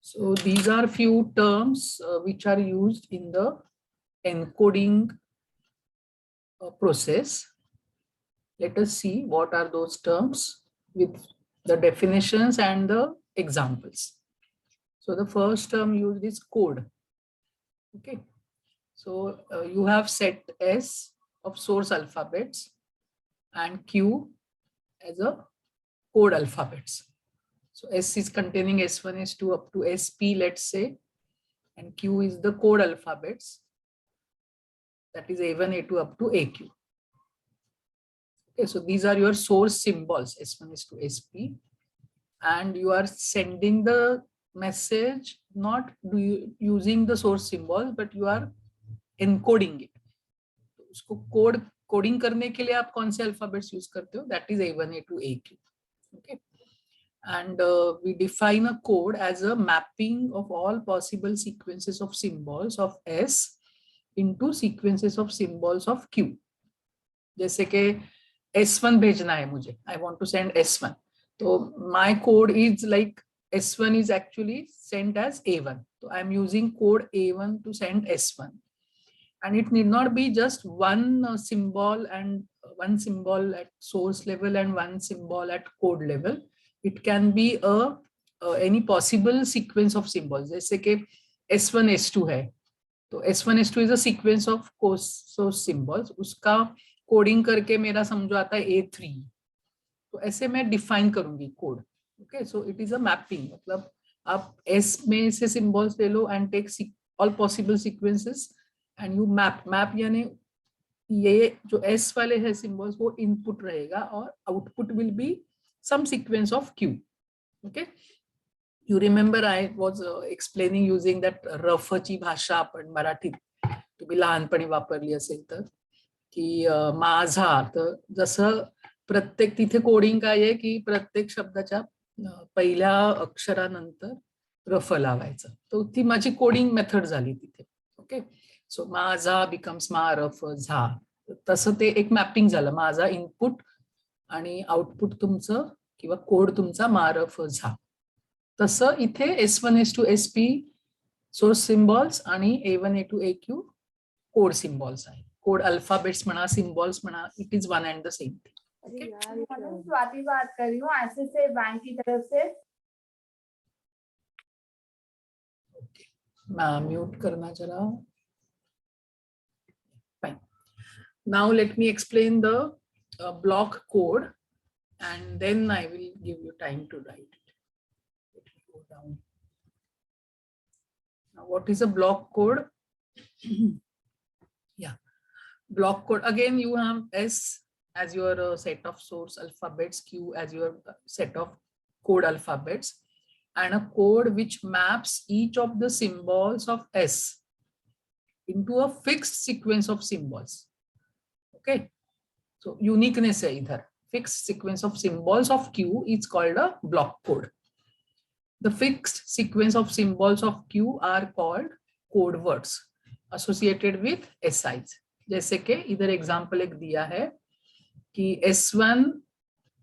So these are few terms which are used in the encoding process. Let us see what are those terms with the definitions and the examples. So the first term used is code. Okay. So you have set S of source alphabets and Q as a code alphabets. So S is containing S1, S2 up to SP, let's say, and Q is the code alphabets. That is A1, A2 up to AQ. Okay, so these are your source symbols, S1, S2, SP, and you are sending the message not using the source symbols, but you are encoding it. उसको coding करने के लिए आप कौन से alphabets use करते हो? That is A1, A2, AQ. Okay. And we define a code as a mapping of all possible sequences of symbols of S into sequences of symbols of Q. जैसे कि S1 भेजना है मुझे, I want to send S1. So my code is like S1 is actually sent as A1. So I am using code A1 to send S1. And it need not be just one symbol and one symbol at source level and one symbol at code level. It can be any possible sequence of symbols. जैसे कि S1, S2 है, तो S1, S2 is a sequence of source symbols. उसका coding करके मेरा समझो आता है A3. तो ऐसे मैं डिफाइन करूंगी code. Okay, so it is a mapping. मतलब आप S में से सिंबल्स ले लो and take all possible sequences and you map यानी ये जो S वाले है सिंबल्स वो इनपुट रहेगा और output will be some sequence of Q. Okay, you remember I was explaining using that रफची भाषा आपण मराठीत तुम्ही लहानपणी वापरली असेल तर की माझा. तर जसं प्रत्येक तिथे कोडिंग काय आहे की प्रत्येक शब्दाच्या पहिल्या अक्षरानंतर रफ लावायचं. तो ती माझी कोडिंग मेथड झाली तिथे. ओके, सो माझा बिकम्स मा रफ झा. तसं ते एक मॅपिंग झालं. माझा इनपुट आणि आउटपुट तुमचं किंवा कोड तुमचा मारफ झा. तसं इथे S1, S2, SP source symbols आणि A1, A2, AQ code symbols आहे. कोड अल्फाबेट्स म्हणा, सिम्बॉल्स म्हणा, it is one and the same thing. Swati बात कर रही हूँ ऐसे से बैंक की तरफ से. म्यूट करना जरा. Fine. Now let me explain the block code and then I will give you time to write it. Let me go down. Now what is a block code? Yeah, block code. Again you have S as your set of source alphabets, Q as your set of code alphabets, and a code which maps each of the symbols of S into a fixed sequence of symbols. Okay. So uniqueness है इधर. Fixed sequence of symbols of Q is called a block code. The fixed sequence of symbols of Q are called code words associated with SIs. जैसे कि इधर example एक दिया है कि S1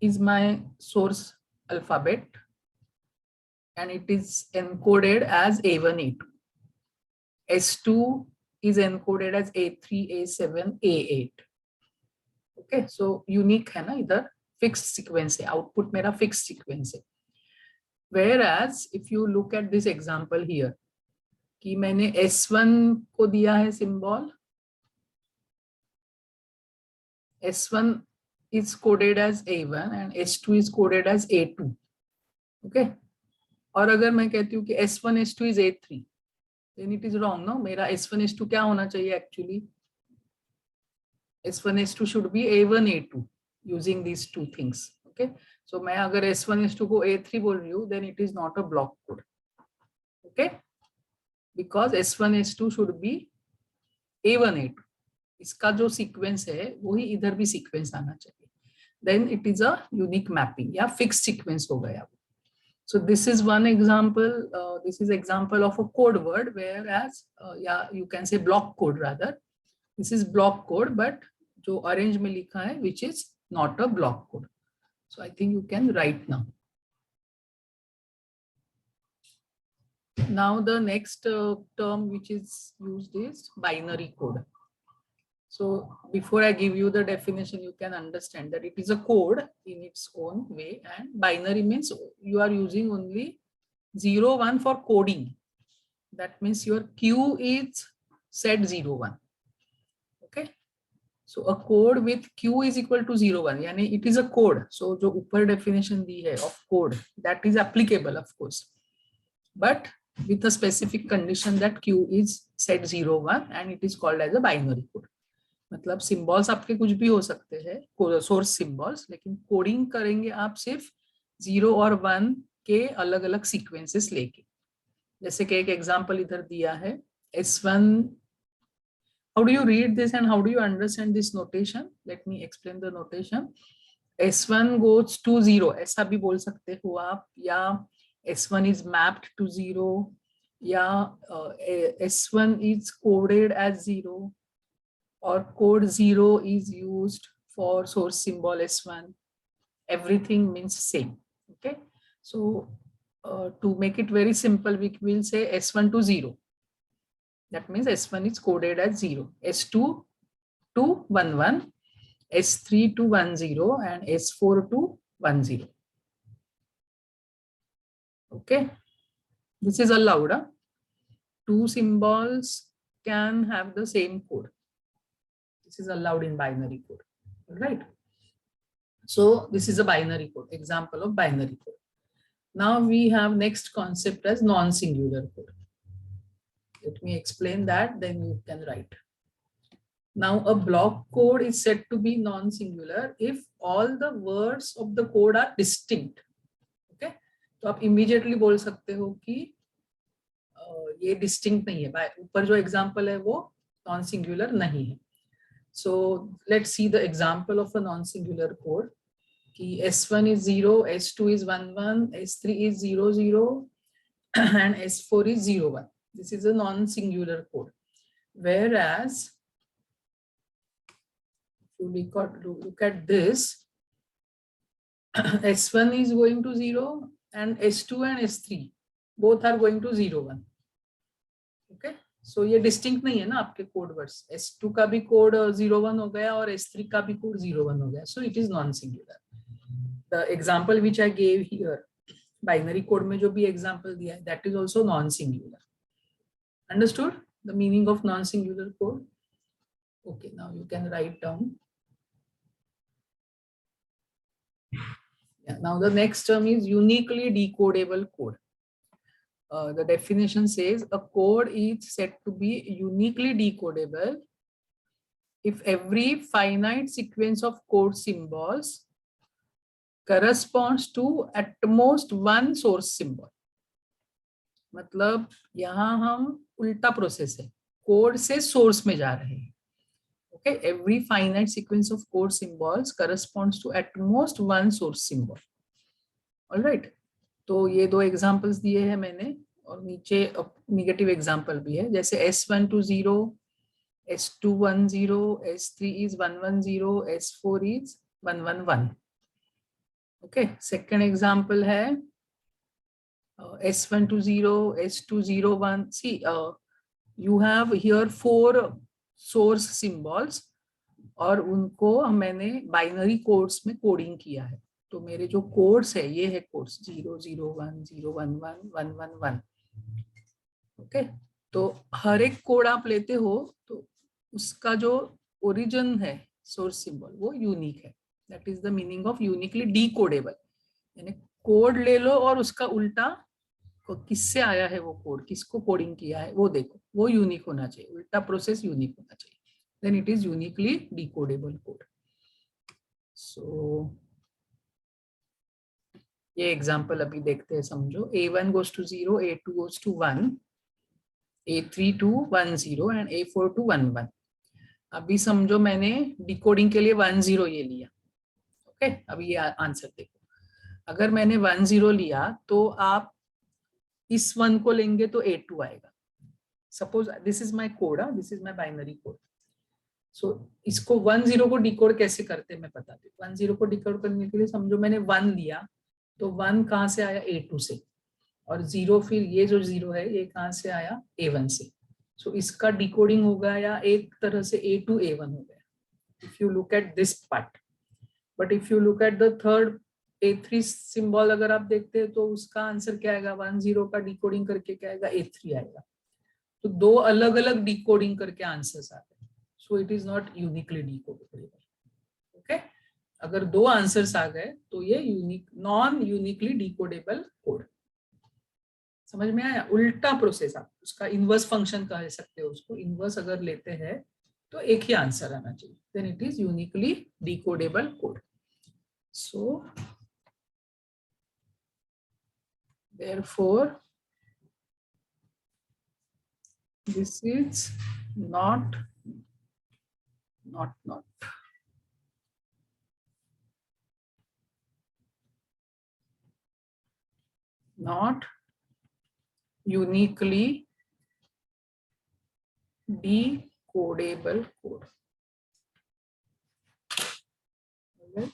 is my source alphabet and it is encoded as A1, A2. S2 is encoded as A3, A7, A8. Okay, so unique है ना. इधर फिक्स्ड सीक्वेंस है. आउटपुट मेरा फिक्स्ड सीक्वेंस है. Whereas if you look at this example here कि मैंने S1 को दिया है symbol. S1 is coded as A1 and S2 is coded as A2. Okay, और अगर मैं कहती हूँ कि S1, S2 is A3, then it is wrong. No, मेरा S1, S2 क्या होना चाहिए actually? S1, S2 should be A1, A2 using these two things. Okay, so मैं अगर S1, S2 को A3 बोल रही हूँ, then it is not a block code. Okay, because S1, S2 should be A1, A2. इसका जो sequence है वही इधर भी सीक्वेंस आना चाहिए. Then it is a unique mapping या fixed sequence हो गया. So this is one example. This is example of a code word, whereas yeah, you can say block code rather. This is block code, but जो orange में लिखा है which is not a block code. So I think you can write now. Now the next term which is used is binary code. So before I give you the definition, you can understand that it is a code in its own way, and binary means you are using only 0, 1 for coding. That means your Q is set 0, 1. Okay. So a code with Q is equal to 0, 1. Yani it is a code. So जो ऊपर definition दी है of code, that is applicable of course, but with a specific condition that Q is set 0, 1 and it is called as a binary code. मतलब symbols आपके कुछ भी हो सकते हैं सोर्स सिंबल्स, लेकिन कोडिंग करेंगे आप सिर्फ 0 और 1 के अलग अलग सीक्वेंसेस लेके. जैसे कि एक एग्जांपल इधर दिया है S1. How do you read this and how do you understand this notation? Let me explain the notation. S1 goes to 0, ऐसा भी बोल सकते हो आप, या S1 is mapped to 0, या S1 is coded as 0, or code 0 is used for source symbol S1. Everything means same. Okay. So to make it very simple, we will say S1 to 0. That means S1 is coded as 0, S2 to 1, 1, S3 to 1, 0, and S4 to 1, 0. Okay. This is allowed. Huh? Two symbols can have the same code. This is allowed in binary code. All right. So this is a binary code, example of binary code. Now we have next concept as non-singular code. Let me explain that, then you can write. Now a block code is said to be non-singular if all the words of the code are distinct. Okay, तो आप immediately बोल सकते हो कि ये distinct नहीं है. ऊपर जो example है वो non-singular नहीं है. So let's see the example of a non-singular code. कि S1 is 0, S2 is 1, 1, S3 is 0, 0, and S4 is 0, 1. This is a non-singular code. Whereas, if you look at this, S1 is going to 0, and S2 and S3 both are going to 0, 1. Okay. So ये distinct नहीं है ना आपके code words. S2 का भी code 0, 1 हो गया और S3 का भी code 0, 1 हो गया. So it is non-singular. The example which I gave here, binary code में जो भी example दिया है, that is also non-singular. Understood the meaning of non-singular code? Okay, now you can write down. Yeah, now the next term is uniquely decodable code. The definition says a code is said to be uniquely decodable if every finite sequence of code symbols corresponds to at most one source symbol. मतलब यहाँ हम उल्टा process है, code से source में जा रहे हैं. Okay, every finite sequence of code symbols corresponds to at most one source symbol. All right. तो ये दो एग्जांपल्स दिए हैं मैंने, और नीचे नेगेटिव एग्जांपल भी है, जैसे S1 to 0, S2 1, 0, S3 is 1, 1, 0, S4 is 1, 1, 1. Okay, second example है S1 to 0, S2 0, 1. See, you have here 4 source symbols और उनको मैंने बाइनरी कोड्स में कोडिंग किया है. तो मेरे जो कोड्स है ये है कोड्स 0, 0, 1, 0, 1, 1, 1, 1, 1. ओके, तो हर एक कोड आप लेते हो तो उसका जो ओरिजिन है सोर्स सिंबल वो यूनिक है. That is the meaning of uniquely decodable. यानी कोड ले लो और उसका उल्टा किससे आया है वो कोड, किसको कोडिंग किया है वो देखो, वो यूनिक होना चाहिए, उल्टा प्रोसेस यूनिक होना चाहिए. Then it is uniquely decodable code. So ये एग्जांपल अभी देखते हैं, समझो. A1 goes to 0, A2 goes to 1, A3 to 1, 0 and A4 to 1, 1. अभी समझो मैंने डिकोडिंग के लिए 1, 0 ये लिया. ओके, अभी ये आंसर देखो. अगर मैंने 1, 0 लिया तो आप इस 1 को लेंगे तो A2 आएगा. Suppose this is my code, this is my binary code. So इसको 1, 0 को डिकोड कैसे करते हैं मैं बताती हूँ. 1, 0 को डिकोड करने के लिए समझो मैंने 1 लिया, तो 1 कहाँ से आया, A2 से. और 0 फिर ये जो 0 है ये कहाँ से आया, A1 से. सो इसका डिकोडिंग होगा या एक तरह से A to A1 हो गया, if you look at this part. But if you look at the third A3 symbol, अगर आप देखते हैं तो उसका आंसर क्या आएगा, 1-0 का डिकोडिंग करके क्या आएगा, A3 आएगा. तो दो अलग अलग डिकोडिंग करके आंसर्स आते हैं. सो it is not uniquely decodable. Okay, अगर दो आंसर्स आ गए तो ये unique, non uniquely decodable code. समझ में आया? उल्टा प्रोसेस, आप उसका इनवर्स फंक्शन कह सकते हो उसको. इनवर्स अगर लेते हैं तो एक ही आंसर आना चाहिए, then it is uniquely decodable code. So therefore this is not uniquely decodable code. Right?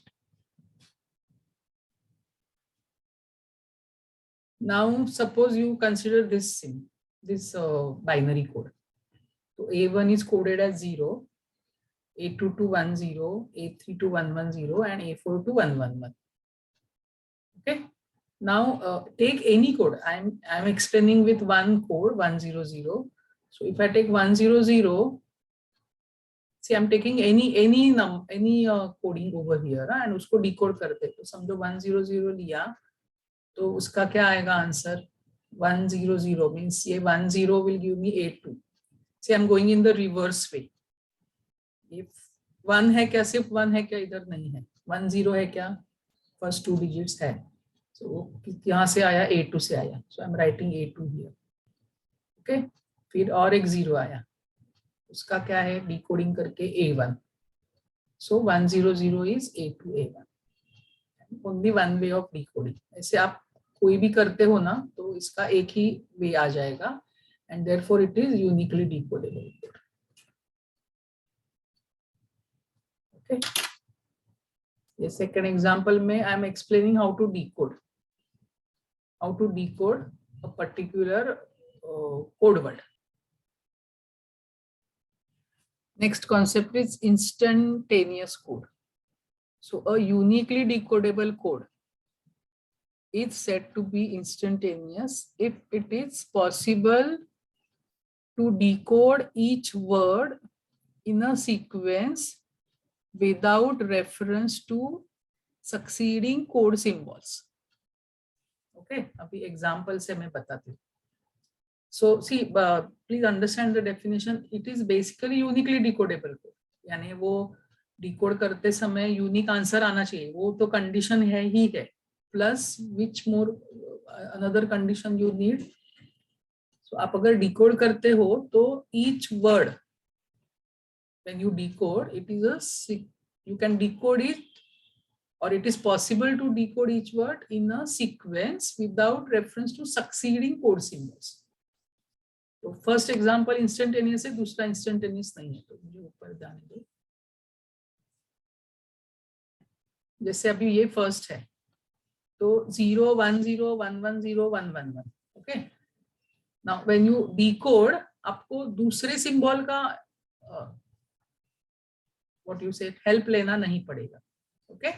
Now suppose you consider this binary code. So A1 is coded as 0, A2 to 10, A3 to 110, and A4 to 111. Okay. Now take any code. I'm explaining with one code 100. So if I take 100, see I'm taking any coding over here and उसको decode करते हैं. तो समझो 100 लिया तो उसका क्या आएगा आंसर, 100 means ये 10 will give me A2. See I'm going in the reverse way. If 1 है क्या, सिर्फ 1 है क्या, इधर नहीं है. 10 है क्या, फर्स्ट 2 digits है. So यहाँ से आया A2 से आया. So I'm writing A2 here. Okay. फिर और एक 0 आया, उसका क्या है, डिकोडिंग करके A1. So 100 is A2 A1. Only one way of decoding. ऐसे आप कोई भी करते हो ना तो इसका एक ही वे आ जाएगा, and therefore it is uniquely decodable. Okay. ये second example में I am explaining how to decode a particular code word. Next concept is instantaneous code. So a uniquely decodable code is said to be instantaneous if it is possible to decode each word in a sequence without reference to succeeding code symbols. Okay, अभी example से मैं बताती हूँ. So see, please understand the definition. It is basically uniquely decodable code. यानी वो decode करते समय unique answer आना चाहिए, वो तो कंडीशन है ही है. Plus which more another condition you need. So आप अगर डिकोड करते हो तो each word when you decode, it is a, you can decode it or it is possible to decode each word in a sequence without reference to succeeding code symbols. तो first example instantaneous है, दूसरा instantaneous नहीं है, तो मुझे ऊपर जाने दो. जैसे अभी ये फर्स्ट है तो 0 1 0 1 1 0 1 1 1. Okay, now when you decode आपको दूसरे सिंबल का व्हाट यू से हेल्प लेना नहीं पड़ेगा. Okay,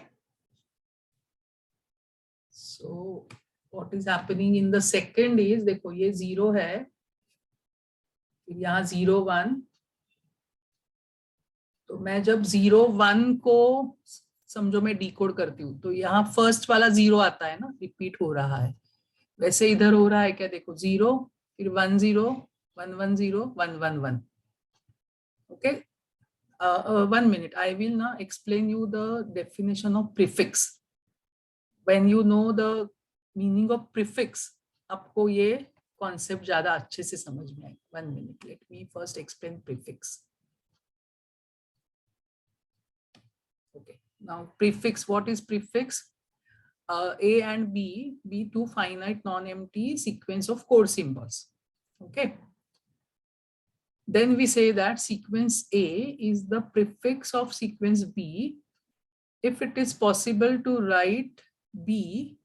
so what is happening in the second is, देखो ये 0 है, फिर यहाँ 0 1. तो मैं जब 0 1 को समझो मैं डिकोड करती हूँ तो यहाँ फर्स्ट वाला 0 आता है ना, रिपीट हो रहा है. वैसे इधर हो रहा है क्या, देखो 0 फिर 1 0 1 1 0 1 1 1. Okay, 1 minute, I will now explain you the definition of prefix. When you know the meaning of prefix, आपको ये कॉन्सेप्ट ज्यादा अच्छे से समझ में आएगा. 1 minute, let me first explain prefix. Okay, now prefix, what is prefix? A and B be two finite non-empty sequence of code symbols. Okay, then we say that sequence A is the prefix of sequence B if it is possible to write B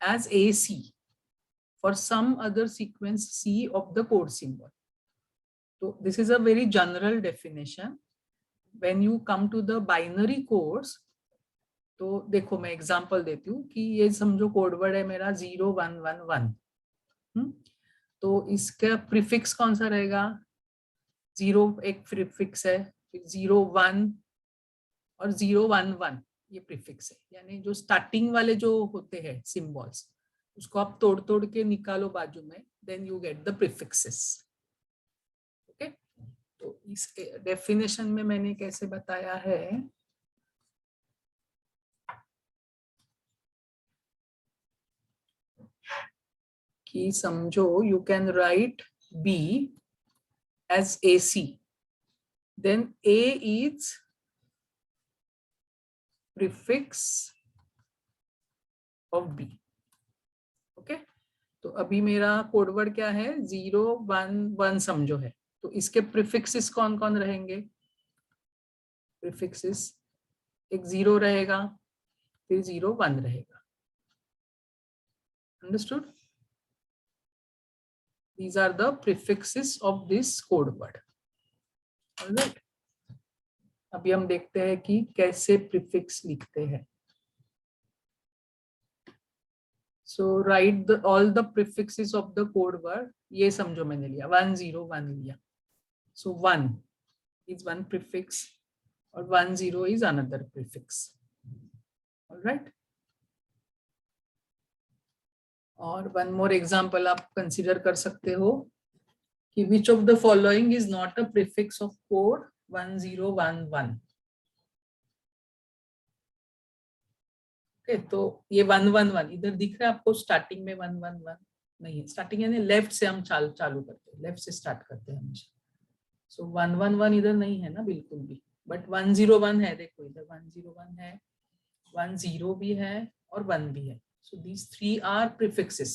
as AC. for some other sequence C of the code symbol. So this is a very general definition. When you come to the binary codes, तो देखो मैं example देती हूँ कि ये समझो code word है मेरा 0111, तो इसका प्रीफिक्स कौन सा रहेगा? 0 एक प्रीफिक्स है, 01 और 011 ये प्रीफिक्स है, यानी जो स्टार्टिंग वाले जो होते हैं सिंबल्स उसको आप तोड़ तोड़ के निकालो बाजू में, then you get the prefixes. Okay, तो इस डेफिनेशन में मैंने कैसे बताया है कि समझो you can write B as AC, then A is prefix of B. Okay, तो अभी मेरा कोडवर्ड क्या है? 011 समझो है, तो इसके प्रीफिक्सेस कौन कौन रहेंगे? प्रीफिक्सेस एक 0 रहेगा, फिर 01 रहेगा. Understood? These are the prefixes of this code word. Alright. अभी हम देखते हैं कि कैसे प्रीफिक्स लिखते हैं. So write all the prefixes of the code word. ये समझो मैंने लिया 101 लिया. So 1 is one prefix और 10 is another prefix. Alright. और one more example आप consider कर सकते हो कि which of the following is not a prefix of code 1011. Okay, तो ये 111 इधर दिख रहा है आपको, स्टार्टिंग में 111 नहीं है, स्टार्टिंग यानी लेफ्ट से हम चालू करते हैं, लेफ्ट से स्टार्ट करते हैं हमेशा. सो 111 इधर नहीं है ना बिल्कुल भी, बट 101 है. देखो इधर 101 है, 10 भी है और 1 भी है. So these three are prefixes,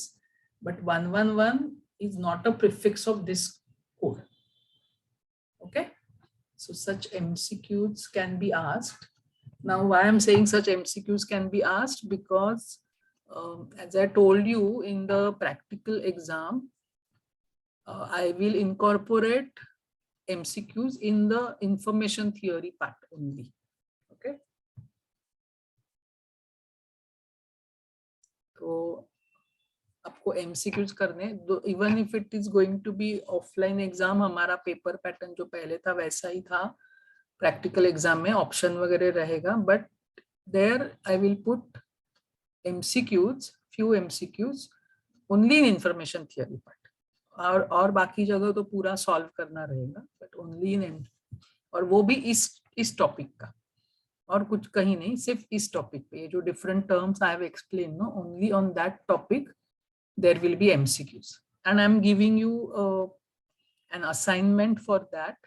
but 111 is not a prefix of this code. Okay, so such MCQs can be asked. Now why I'm saying such MCQs can be asked, because as I told you in the practical exam, I will incorporate MCQs in the information theory part only. Okay. तो आपको MCQs करने दो, even if it is going to be offline exam, हमारा paper pattern जो पहले था वैसा ही था. प्रैक्टिकल एग्जाम में ऑप्शन वगैरह रहेगा, but there I will put MCQs, few MCQs only in information theory part, और बाकी जगह तो पूरा सॉल्व करना रहेगा, बट ओनली इन, और वो भी इस टॉपिक का, और कुछ कहीं नहीं, सिर्फ इस टॉपिक पे. ये जो different terms I have explain no, only on that topic there will be MCQs, and I am giving you an assignment for that.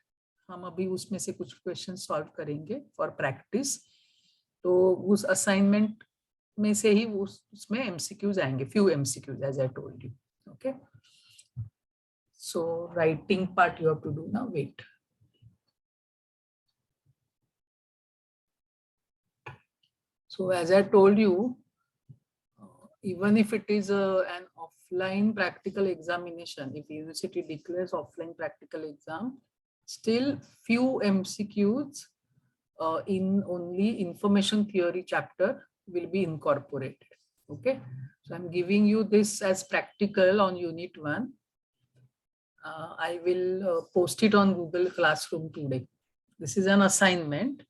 हम अभी उसमें से कुछ क्वेश्चन सॉल्व करेंगे फॉर प्रैक्टिस, तो उस असाइनमेंट में से ही उसमें MCQs आएंगे, few MCQs as I told you. Okay, so writing part you have to do now. Wait. So as I told you, even if it is an offline practical examination, if university declares offline practical exam, still few MCQs in only information theory chapter will be incorporated. Okay, so I'm giving you this as practical on unit 1. I will post it on Google Classroom today. This is an assignment,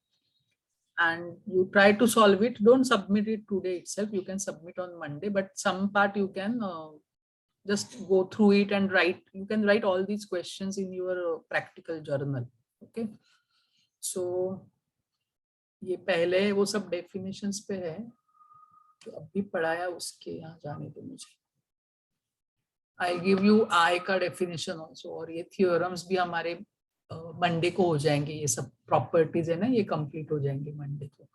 and you try to solve it. Don't submit it today itself, you can submit on Monday, but some part you can just go through it and write. You can write all these questions in your practical journal. Okay, so ये पहले वो सब definitions पे है जो अभी पढ़ाया, उसके यहाँ जाने दो मुझे. I give you I का definition also, और ये theorems भी हमारे मंडे को हो जाएंगे. ये सब प्रॉपर्टीज है ना, ये कंप्लीट हो जाएंगे मंडे को,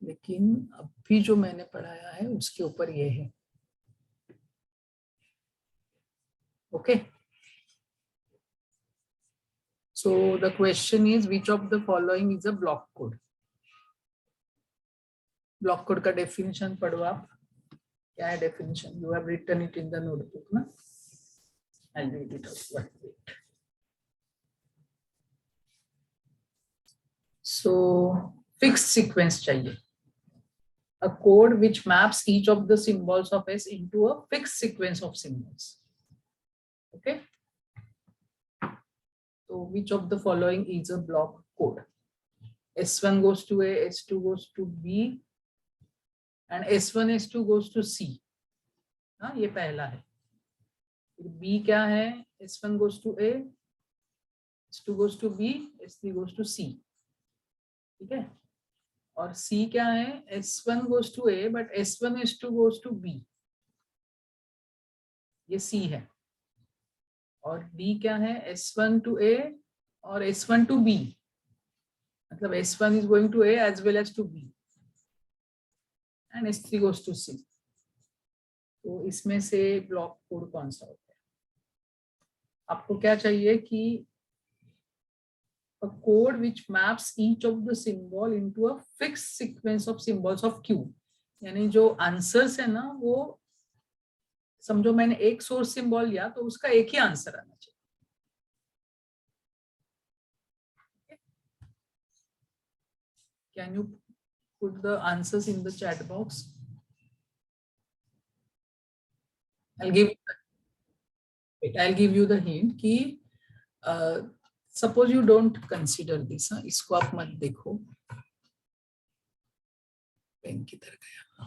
लेकिन अभी जो मैंने पढ़ाया है उसके ऊपर ये है. Okay, so the question is which of the following is a block code. Block code का डेफिनेशन पढ़ो आप. क्या है definition? You have written it in the notebook, ना? I'll read it out. Wait. So fixed sequence चाहिए. A code which maps each of the symbols of S into a fixed sequence of symbols. Okay. So which of the following is a block code? S1 goes to A, S2 goes to B, and S1, S2 goes to C. हाँ, ये पहला है. B क्या है? S1 goes to A, S2 goes to B, S3 goes to C. ठीक है. और C क्या है? S1 goes to A, but S1, S2 goes to B. ये C है. और D क्या है? S1 to A और S1 to B. मतलब S1 is going to A as well as to B. And S3 goes to C. तो इसमें से ब्लॉक कोड कौन सा होता है? आपको क्या चाहिए कि a code which maps each of the symbol into a fixed sequence of symbols of Q. यानी जो आंसर्स है ना, वो समझो मैंने एक सोर्स सिंबल लिया तो उसका एक ही आंसर आना चाहिए. Can you put the answers in the chat box? I'll give you the hint कि suppose you don't consider this. इसको आप मत देखो. पेन किधर गया?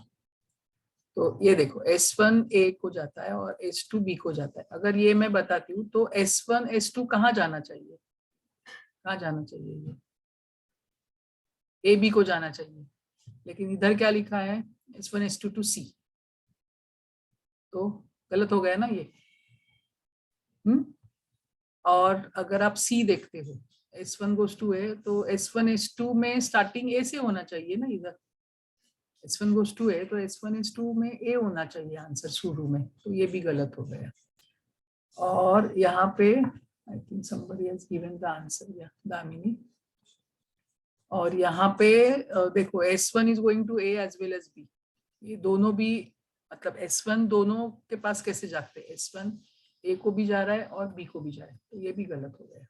तो ये देखो S1 A को जाता है और S2 B को जाता है. अगर ये मैं बताती हूँ तो S1 S2 कहाँ जाना चाहिए? कहाँ जाना चाहिए? ये A B को जाना चाहिए. लेकिन इधर क्या लिखा है? S1 S2 to C. तो गलत हो गया ना ये. और अगर आप C देखते हो, S1 goes to A, तो S1 S2 में स्टार्टिंग A से होना चाहिए ना. इधर S1 goes to A, तो S1 S2 में A होना चाहिए आंसर शुरू में. तो ये भी गलत हो गया. और यहाँ पे I think somebody has given the answer, yeah, Damini. और यहाँ पे देखो S1 is going to A as well as B. ये दोनों भी मतलब S1 दोनों के पास कैसे जाते हैं? S1 A को भी जा रहा है और B को भी जा रहा है. तो ये भी गलत हो गया.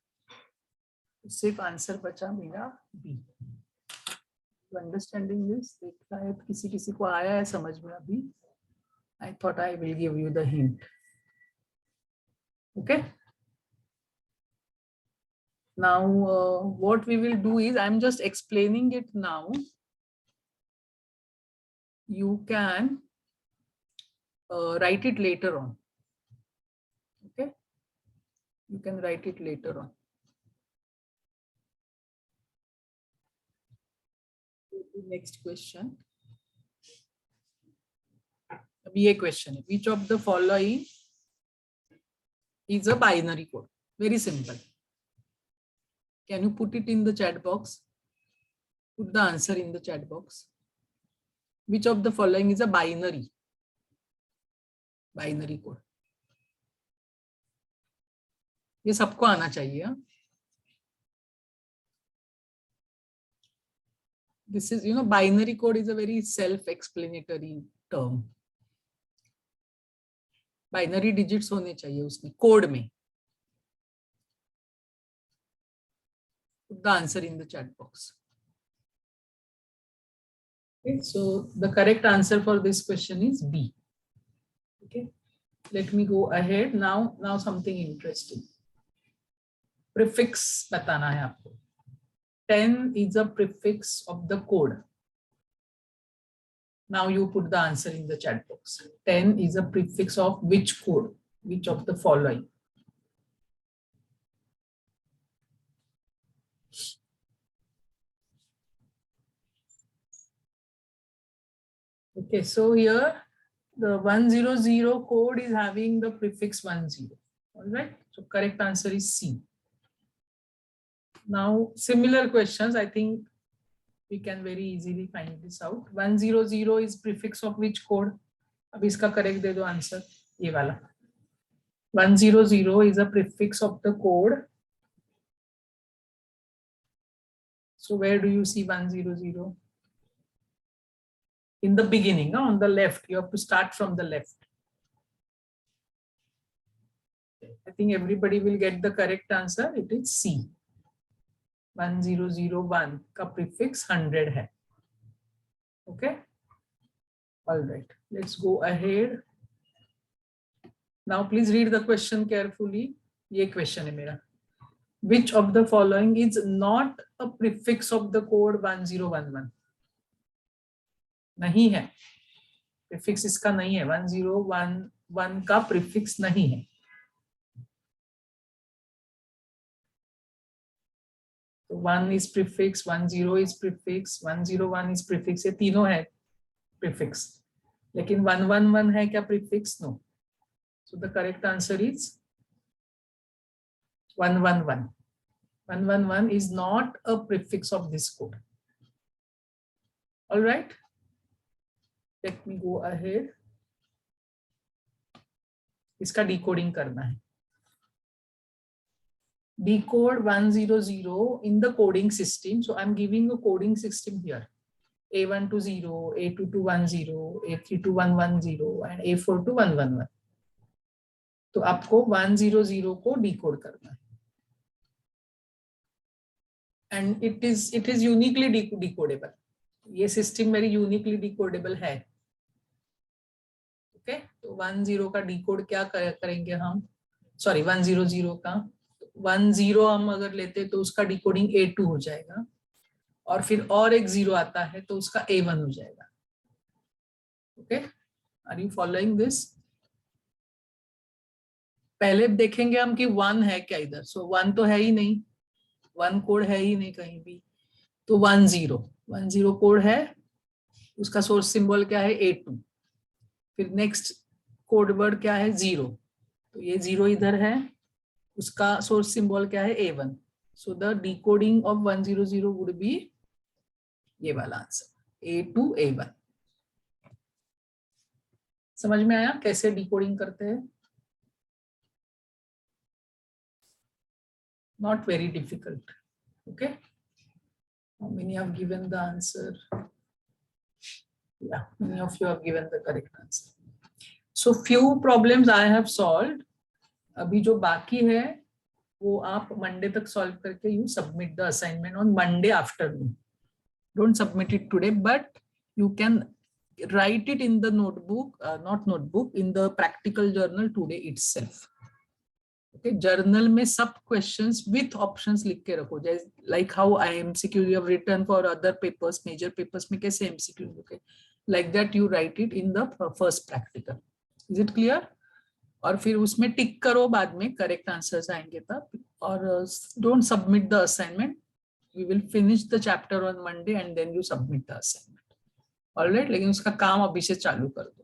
सिर्फ आंसर बचा मेरा B. Understanding this? देखता है किसी को आया है समझ में अभी? I thought I will give you the hint. Okay. Now what we will do is I'm just explaining it now. You can write it later on. Okay. You can write it later on. Next question. अभी ये question है. Which of the following is a binary code? Very simple. Can you put it in the chat box? Put the answer in the chat box. Which of the following is a binary code? ये सबको आना चाहिए. This is, binary code is a very self-explanatory term. Binary digits होने चाहिए उसमें, code में. Put the answer in the chat box. Okay, so the correct answer for this question is B. Okay, let me go ahead now. Now something interesting. Prefix बताना है आपको. 10 is a prefix of the code. Now you put the answer in the chat box. 10 is a prefix of which code? Which of the following? Okay, so here the 100 code is having the prefix 10. All right, so correct answer is C. Now similar questions, I think we can very easily find this out. 100 is prefix of which code? अब इसका correct दे दो answer, ये वाला. 100 is a prefix of the code. So where do you see 100? in the beginning, no? On the left, you have to start from the left. I think everybody will get the correct answer. It is C. 1001 का prefix 100 है. Okay. All right. Let's go ahead. Now please read the question carefully. ये question है मेरा. Which of the following is not a prefix of the code 1011? नहीं है. Prefix इसका नहीं है. 1011 का prefix नहीं है. So 1 is prefix, 10 is prefix, 101 is prefix. ये तीनों है prefix. लेकिन 111 है क्या prefix? No. So the correct answer is 111. 111 is not a prefix of this code. All right. Let me go ahead. इसका decoding करना है. Decode 100 in the coding system. So I'm giving a coding system here. A1 to 0, A2 to 10, A3 to 110, and A4 to 111. तो आपको 100 को decode करना है. And it is uniquely decodable. ये system मेरी uniquely decodable है. Okay, तो 10 का decode क्या करेंगे हम? Sorry, 100 का 10 हम अगर लेते तो उसका decoding A2 हो जाएगा और फिर और एक 0 आता है तो उसका A1 हो जाएगा. Okay, are you following this? पहले देखेंगे हम कि 1 है क्या इधर. So 1 तो है ही नहीं. 1 कोड है ही नहीं कहीं भी. तो 10 कोड है. उसका सोर्स सिंबल क्या है? A2. फिर नेक्स्ट कोड वर्ड क्या है? 0. तो ये 0 इधर है. उसका सोर्स सिंबल क्या है? A1. So the decoding of 100 would be ये वाला आंसर, A2 A1. समझ में आया कैसे डिकोडिंग करते हैं? Not very difficult. Okay. How many have given the answer? Yeah, many of you have given the correct answer. So few problems I have solved. अभी जो बाकी है वो आप मंडे तक सॉल्व करके you submit the assignment on Monday afternoon. Don't submit it today, but you can write it in the notebook, not notebook, in the practical journal today itself. Okay, journal में सब questions with options लिख के रखो. Like how MCQ you have written for other papers, major papers में कैसे MCQ. Okay, like that you write it in the first practical. Is it clear? और फिर उसमें टिक करो बाद में करेक्ट आंसर्स आएंगे तब. और don't submit the assignment. We will finish the chapter on Monday and then you submit the assignment. All right, लेकिन उसका काम अभी से चालू कर दो.